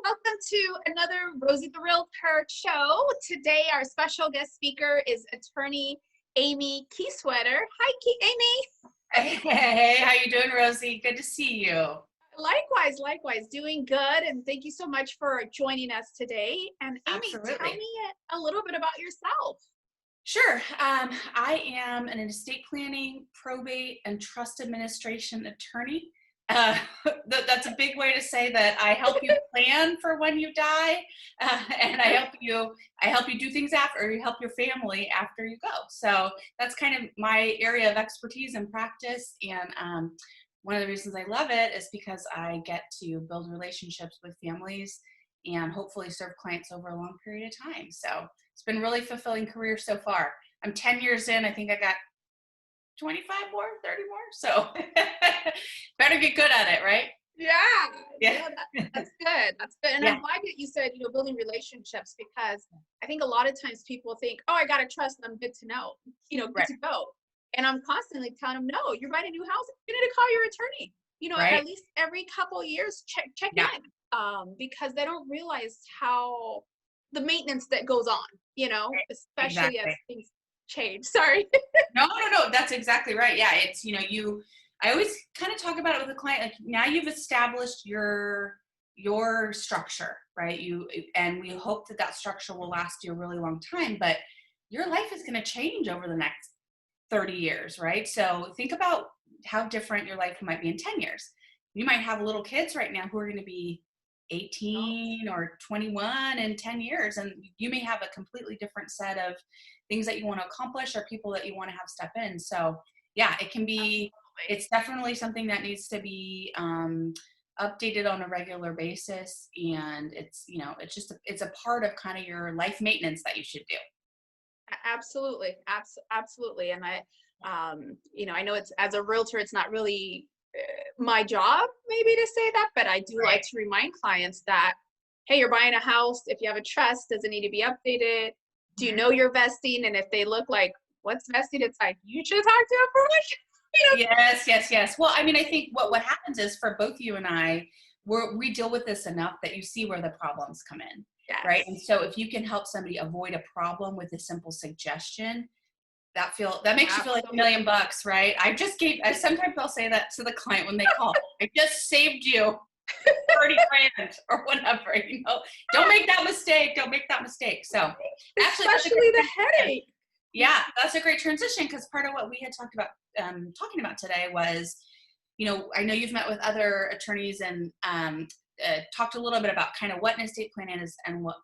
Welcome to another Rosie the Realtor show. Today, our special guest speaker is attorney Amy Kiesewetter. Hi, Amy. Hey, how you doing, Rosie? Good to see you. Likewise, doing good. And thank you so much for joining us today. And Amy, Absolutely. tell me a little bit about yourself. Sure. I am an estate planning, probate, and trust administration attorney. Uh, that's a big way to say that I help you plan for when you die, and I help you do things after, or you help your family after you go. So that's kind of my area of expertise and practice. And one of the reasons I love it is because I get to build relationships with families and hopefully serve clients over a long period of time. So it's been a really fulfilling career so far. I'm 10 years in. I think I got 25 more, 30 more. So better get good at it, right? Yeah, that's good. That's good. And Yeah. I'm glad that you said, building relationships, because I think a lot of times people think, oh, I got to trust, I'm good to know, good Right. to go. And I'm constantly telling them, no, you're buying a new house, you need to call your attorney, Right. at least every couple of years, check Yeah. in, because they don't realize how the maintenance that goes on, especially as Exactly. things change. Sorry. No. That's exactly right. Yeah. It's, I always kind of talk about it with a client, like now you've established your structure, right? And we hope that structure will last you a really long time, but your life is going to change over the next 30 years, right? So think about how different your life might be in 10 years. You might have little kids right now who are going to be 18 or 21 in 10 years, and you may have a completely different set of things that you want to accomplish or people that you want to have step in. So yeah, it can be, it's definitely something that needs to be updated on a regular basis. And it's, it's a part of kind of your life maintenance that you should do. Absolutely. Absolutely. And I know it's, as a realtor, it's not really my job maybe to say that, but I do like to remind clients that, hey, you're buying a house. If you have a trust, does it need to be updated? Do you know you're vesting? And if they look like, what's vesting? It's like, you should talk to a professional. Yes. Well, I mean, I think what happens is for both you and I, we deal with this enough that you see where the problems come in. Yes. Right. And so if you can help somebody avoid a problem with a simple suggestion, that makes you feel like $1 million, right? Sometimes I'll say that to the client when they call, I just saved you 30 grand or whatever, don't make that mistake. So actually, especially the headache. Yeah, that's a great transition, because part of what we had talked about, talking about today was, I know you've met with other attorneys and talked a little bit about kind of what an estate plan is and what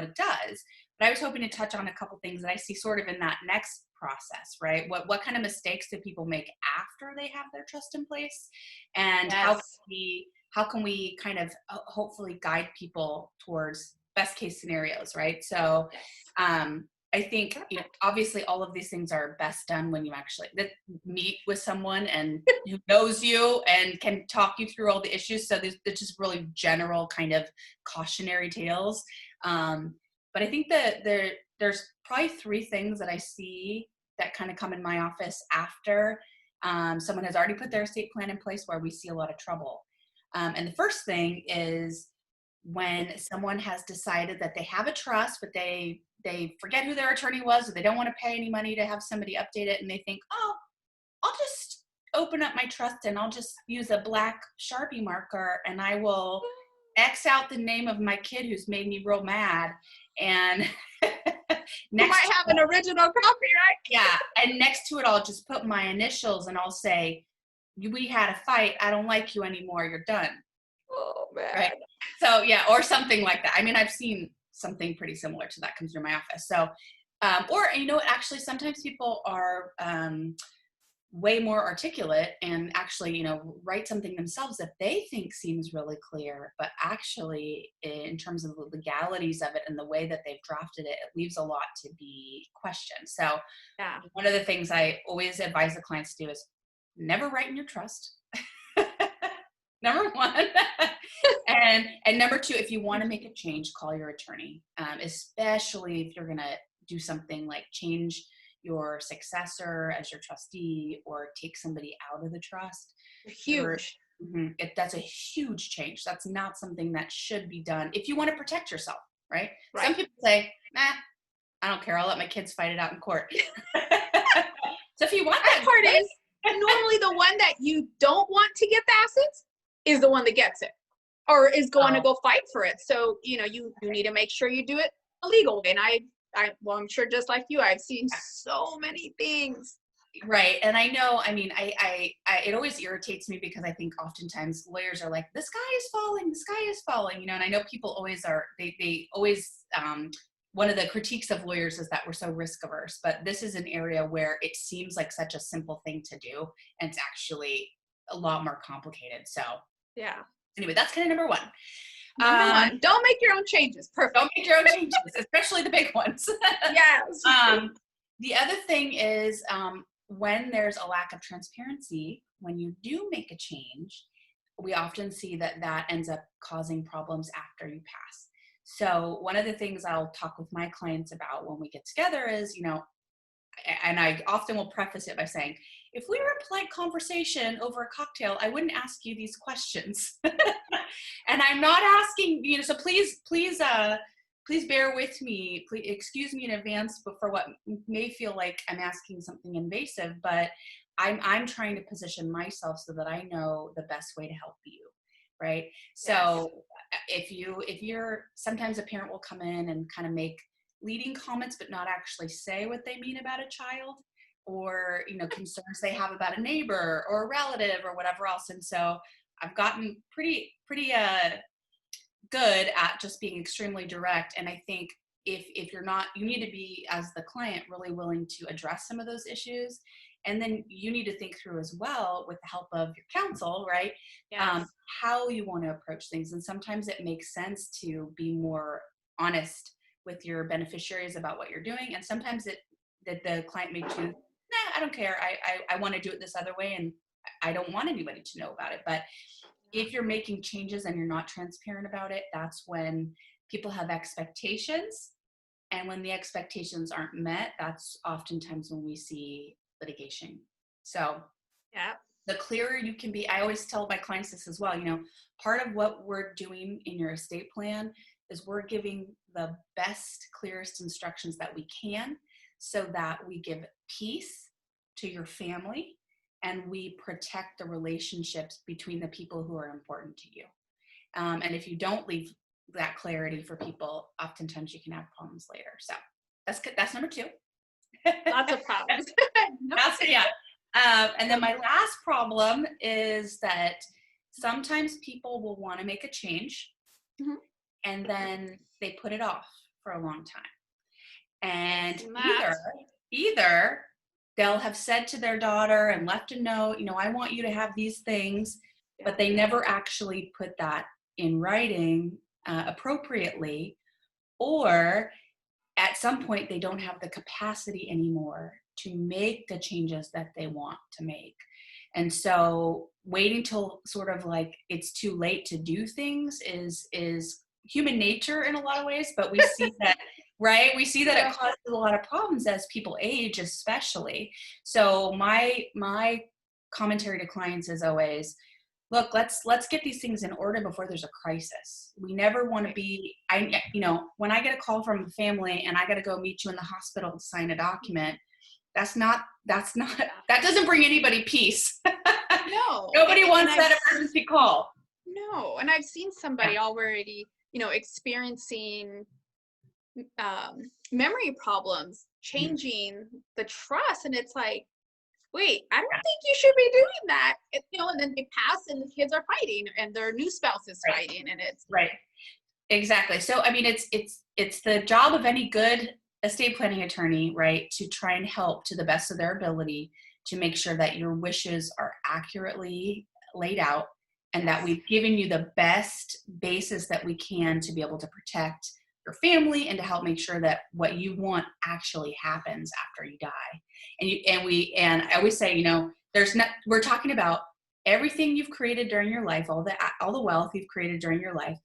it does. But I was hoping to touch on a couple things that I see sort of in that next process, right? What kind of mistakes do people make after they have their trust in place, and how can we kind of hopefully guide people towards best case scenarios, right? So I think, obviously all of these things are best done when you actually meet with someone and who knows you and can talk you through all the issues. So there's just really general kind of cautionary tales. But I think that there's probably 3 things that I see that kind of come in my office after someone has already put their estate plan in place, where we see a lot of trouble. And the first thing is when someone has decided that they have a trust, but they forget who their attorney was, or they don't want to pay any money to have somebody update it, and they think, oh, I'll just open up my trust and I'll just use a black Sharpie marker and I will X out the name of my kid who's made me real mad. And you might have an original copy, right? Yeah. And next to it, I'll just put my initials and I'll say, we had a fight. I don't like you anymore. You're done. Oh, man. Right. So yeah, or something like that. I mean, I've seen something pretty similar to that comes through my office. So, or, actually sometimes people are way more articulate and actually, write something themselves that they think seems really clear, but actually in terms of the legalities of it and the way that they've drafted it, it leaves a lot to be questioned. So one of the things I always advise the clients to do is never write in your trust. Number 1. and number 2, if you want to make a change, call your attorney, especially if you're going to do something like change your successor as your trustee or take somebody out of the trust. Huge. That's a huge change. That's not something that should be done if you want to protect yourself, right? Right. Some people say, nah, I don't care. I'll let my kids fight it out in court. So if you want That that part is normally the one that you don't want to get the assets is the one that gets it or is going to go fight for it. So, you need to make sure you do it a legal way. And well, I'm sure just like you, I've seen so many things. Right. And I know, I mean, I it always irritates me because I think oftentimes lawyers are like, the sky is falling, and I know people always are, they always, one of the critiques of lawyers is that we're so risk averse, but this is an area where it seems like such a simple thing to do. And it's actually a lot more complicated. So yeah. Anyway, that's kind of number one. Number one, don't make your own changes. Perfect. Don't make your own changes, especially the big ones. Yes. The other thing is, when there's a lack of transparency, when you do make a change, we often see that ends up causing problems after you pass. So one of the things I'll talk with my clients about when we get together is, and I often will preface it by saying, if we were in polite conversation over a cocktail, I wouldn't ask you these questions. And I'm not asking, so please bear with me. Please excuse me in advance for what may feel like I'm asking something invasive, but I'm trying to position myself so that I know the best way to help you, right? So if you're, sometimes a parent will come in and kind of make leading comments, but not actually say what they mean about a child, or, concerns they have about a neighbor or a relative or whatever else. And so I've gotten pretty good at just being extremely direct. And I think if you're not, you need to be, as the client, really willing to address some of those issues. And then you need to think through as well, with the help of your counsel, right? Yes. How you want to approach things. And sometimes it makes sense to be more honest with your beneficiaries about what you're doing. And sometimes that the client may choose, nah, I don't care. I want to do it this other way, and I don't want anybody to know about it. But if you're making changes and you're not transparent about it, that's when people have expectations. And when the expectations aren't met, that's oftentimes when we see litigation. So the clearer you can be, I always tell my clients this as well, part of what we're doing in your estate plan is we're giving the best, clearest instructions that we can, so that we give peace to your family and we protect the relationships between the people who are important to you. And if you don't leave that clarity for people, oftentimes you can have problems later. So that's number two. Lots of problems. And then my last problem is that sometimes people will want to make a change, and then they put it off for a long time. And either they'll have said to their daughter and left a note, I want you to have these things, but they never actually put that in writing appropriately, or at some point they don't have the capacity anymore to make the changes that they want to make. And so waiting till sort of like it's too late to do things is human nature in a lot of ways, but we see that, right? We see that it causes a lot of problems as people age, especially. So my commentary to clients is always, look, let's get these things in order before there's a crisis. We never want to be, when I get a call from a family and I got to go meet you in the hospital to sign a document, that doesn't bring anybody peace. No. Nobody wants that emergency call. No. And I've seen somebody already, experiencing memory problems, changing the trust. And it's like, wait, I don't think you should be doing that. And then they pass and the kids are fighting and their new spouse is fighting, and it's right. Exactly. So, I mean, it's the job of any good estate planning attorney, right, to try and help to the best of their ability to make sure that your wishes are accurately laid out, and that we've given you the best basis that we can to be able to protect your family and to help make sure that what you want actually happens after you die. And I always say, we're talking about everything you've created during your life, all the wealth you've created during your life,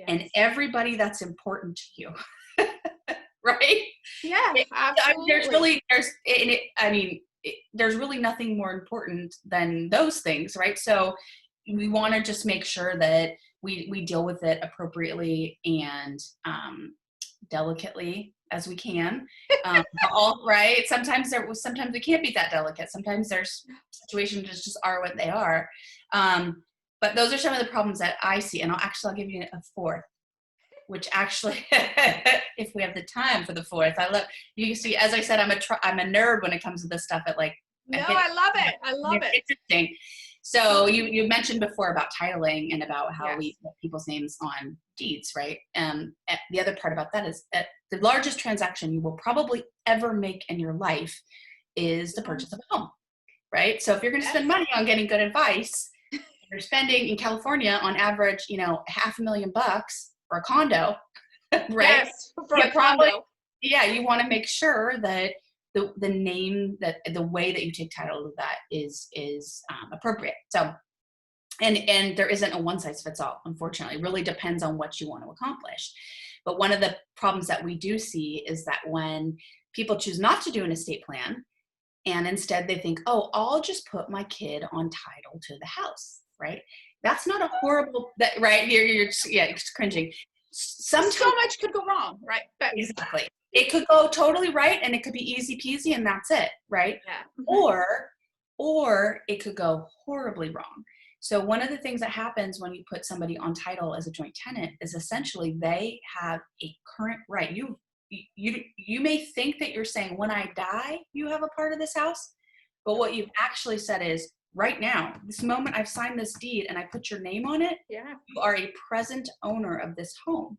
and everybody that's important to you. Right? Yeah, absolutely. There's really nothing more important than those things, right? So, we want to just make sure that we deal with it appropriately and delicately as we can. All right. Sometimes we can't be that delicate. Sometimes there's situations that just are what they are. But those are some of the problems that I see. And I'll give you a fourth, which actually, if we have the time for the fourth, I love, you see, as I said, I'm a nerd when it comes to this stuff. No, I love it. I love it. Interesting. So you mentioned before about titling and about how we put people's names on deeds, right? The other part about that is the largest transaction you will probably ever make in your life is the purchase of a home, right? So if you're going to spend money on getting good advice, you're spending in California on average, $500,000 for a condo, right? Yes, for a condo. Yeah, you want to make sure that the name, that the way that you take title of that is appropriate. So, and there isn't a one size fits all, unfortunately. It really depends on what you want to accomplish. But one of the problems that we do see is that when people choose not to do an estate plan, and instead they think, oh, I'll just put my kid on title to the house, right? That's not a horrible, right? You're just cringing. Sometimes so much could go wrong, right? But exactly. It could go totally right and it could be easy peasy and that's it, right? Yeah. Or it could go horribly wrong. So one of the things that happens when you put somebody on title as a joint tenant is essentially they have a current right. You may think that you're saying, when I die, you have a part of this house, but what you've actually said is, right now, this moment I've signed this deed and I put your name on it, you are a present owner of this home.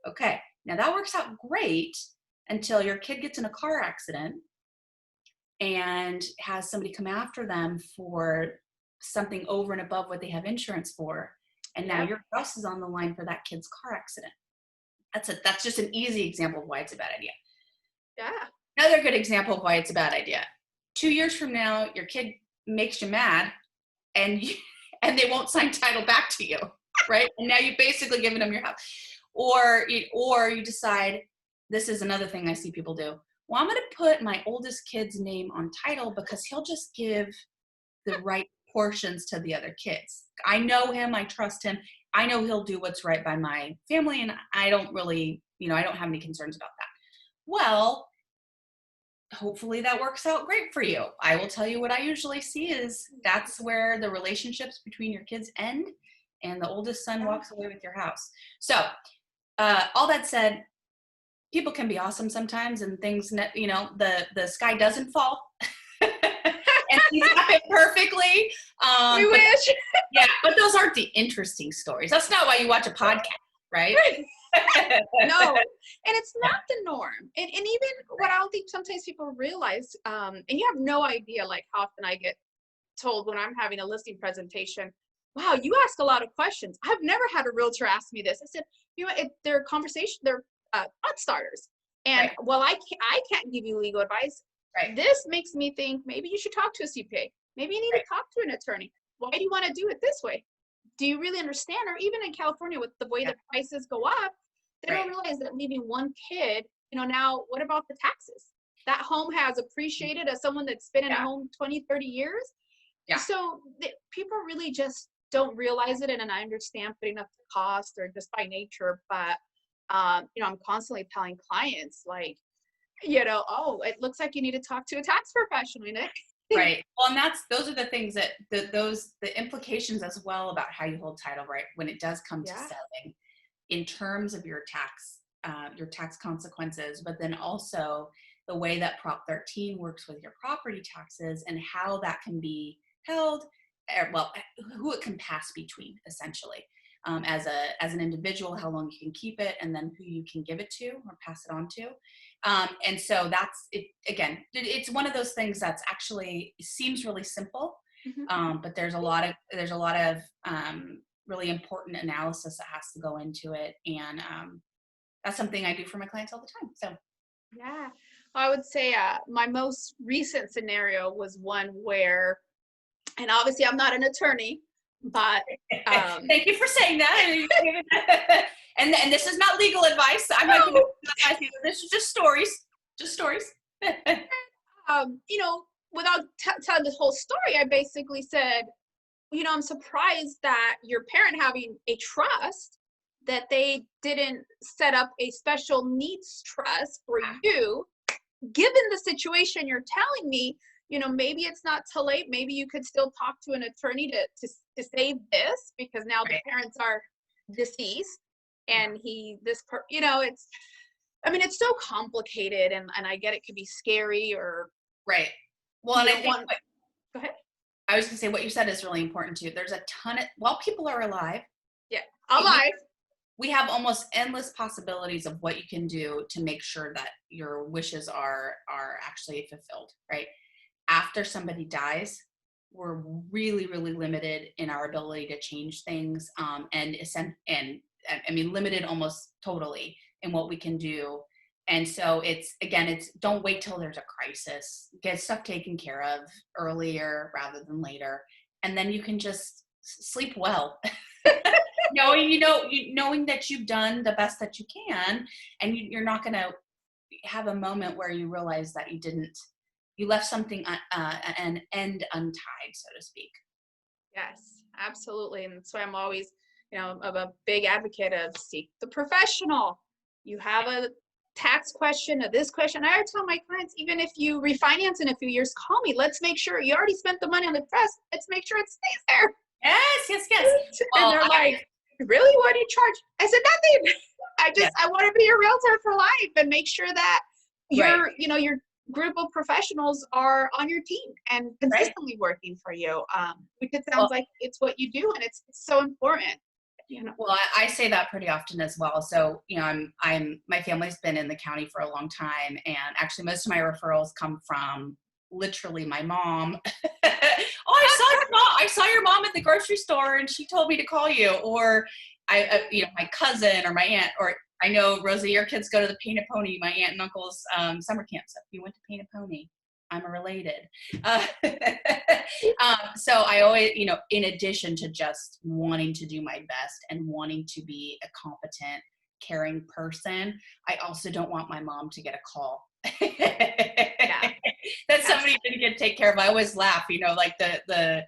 Okay, now that works out great until your kid gets in a car accident and has somebody come after them for something over and above what they have insurance for. And now your house is on the line for that kid's car accident. That's just an easy example of why it's a bad idea. Yeah. Another good example of why it's a bad idea. 2 years from now, your kid makes you mad and they won't sign title back to you, right? And now you've basically given them your house. Or you decide, this is another thing I see people do. Well, I'm going to put my oldest kid's name on title because he'll just give the right portions to the other kids. I know him. I trust him. I know he'll do what's right by my family. And I don't really, I don't have any concerns about that. Well, hopefully that works out great for you. I will tell you what I usually see is that's where the relationships between your kids end and the oldest son walks away with your house. So all that said, people can be awesome sometimes and things, the sky doesn't fall and things happen perfectly. We wish. Yeah, but those aren't the interesting stories. That's not why you watch a podcast, right? No, and it's not the norm. And even what I don't think sometimes people realize, and you have no idea like how often I get told when I'm having a listing presentation, wow, you ask a lot of questions. I've never had a realtor ask me this. I said, they're thought starters. And while I can't give you legal advice, this makes me think maybe you should talk to a CPA. Maybe you need to talk to an attorney. Why do you want to do it this way? Do you really understand? Or even in California with the way the prices go up, they don't realize that leaving one kid, now what about the taxes? That home has appreciated as someone that's been in a home 20, 30 years. Yeah. So people really just don't realize it. And I understand putting up the cost or just by nature, but I'm constantly telling clients like, oh, it looks like you need to talk to a tax professional, Nick. Right. Well, and those are the things that the implications as well about how you hold title, right? When it does come to selling in terms of your tax consequences, but then also the way that Prop 13 works with your property taxes and how that can be held, who it can pass between essentially. As an individual, how long you can keep it, and then who you can give it to or pass it on to. And so that's it. Again, it's one of those things that's actually seems really simple, but there's a lot of really important analysis that has to go into it, and that's something I do for my clients all the time. So, yeah, I would say my most recent scenario was one where, and obviously I'm not an attorney. But thank you for saying that. And this is not legal advice. I'm not giving advice either. This is just stories. Without telling the whole story, I basically said, I'm surprised that your parent having a trust, that they didn't set up a special needs trust for you, given the situation you're telling me. Maybe it's not too late. Maybe you could still talk to an attorney to save this, because now the Right. parents are deceased, and it's, I mean, it's so complicated, and I get it could be scary, or Right. Well, you and I don't think want. Go ahead. I was going to say what you said is really important too. There's a ton of, while people are alive, Yeah, we alive. we have almost endless possibilities of what you can do to make sure that your wishes are actually fulfilled, right? After somebody dies, we're really, really limited in our ability to change things, and I mean limited almost totally in what we can do. And so it's don't wait till there's a crisis. Get stuff taken care of earlier rather than later, and then you can just sleep well. Knowing that you've done the best that you can, and you're not going to have a moment where you realize that you left something an end untied, so to speak. Yes, absolutely. And that's why I'm always, of a big advocate of seek the professional. You have a tax question, or this question. I always tell my clients, even if you refinance in a few years, call me. Let's make sure you already spent the money on the trust. Let's make sure it stays there. Yes. And Well, they're like, really? What do you charge? I said, nothing. Yes. I want to be your realtor for life, and make sure that Right. your group of professionals are on your team and Right. consistently working for you. Because it Well, sounds like it's what you do, and it's so important. well, I say that pretty often as well. So, my family's been in the county for a long time, and actually most of my referrals come from literally my mom. Oh, I saw your mom at the grocery store and she told me to call you. Or my cousin or my aunt, or I know, Rosie, your kids go to the Paint a Pony, my aunt and uncle's summer camp. So if you went to Paint a Pony, I'm related. Uh, so I always, in addition to just wanting to do my best and wanting to be a competent, caring person, I also don't want my mom to get a call. Yeah. That somebody didn't get take care of. I always laugh, like the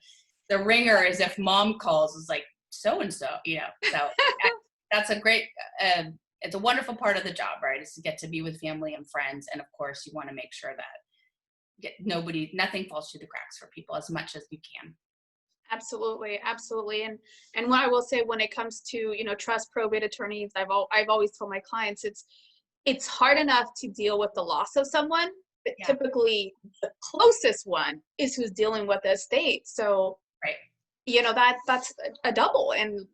ringer is if mom calls is like so and so, So that's a great. It's a wonderful part of the job, right? Is to get to be with family and friends, and of course, you want to make sure that nothing falls through the cracks for people as much as you can. Absolutely. And what I will say, when it comes to, trust probate attorneys, I've always told my clients, it's hard enough to deal with the loss of someone, but Yeah. typically the closest one is who's dealing with the estate. So, Right. that's a double. And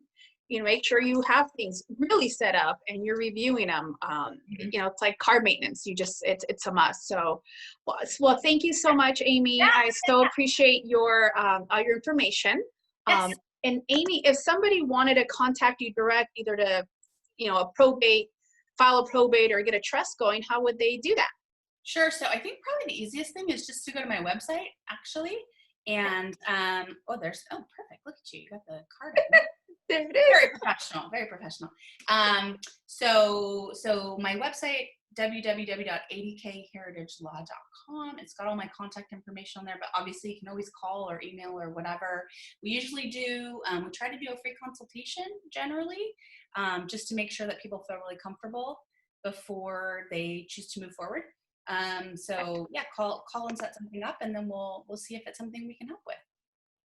make sure you have things really set up and you're reviewing them. Mm-hmm. It's like car maintenance. It's a must. So, well, thank you so much, Amy. I so appreciate your all your information. Yes. And Amy, if somebody wanted to contact you direct, either to, file a probate or get a trust going, how would they do that? Sure. So I think probably the easiest thing is just to go to my website, actually. And perfect. Look at you. You got the card. There it is. Very professional. Very professional. So my website, www.adkheritagelaw.com. It's got all my contact information on there, but obviously you can always call or email or whatever. We usually do, we try to do a free consultation generally, just to make sure that people feel really comfortable before they choose to move forward. So yeah, call and set something up, and then we'll see if it's something we can help with.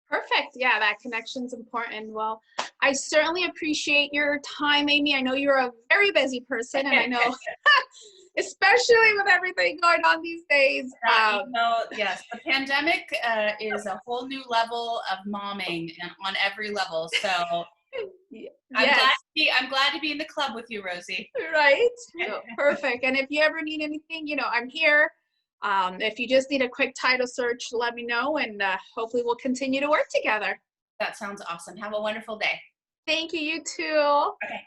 Perfect. Yeah, that connection's important. Well, I certainly appreciate your time, Amy. I know you're a very busy person, and I know, especially with everything going on these days. Yes, the pandemic is a whole new level of momming and on every level. So Yes. I'm glad to be in the club with you, Rosie. Right. Perfect. And if you ever need anything, I'm here. If you just need a quick title search, let me know, and hopefully we'll continue to work together. That sounds awesome. Have a wonderful day. Thank you. You too. Okay.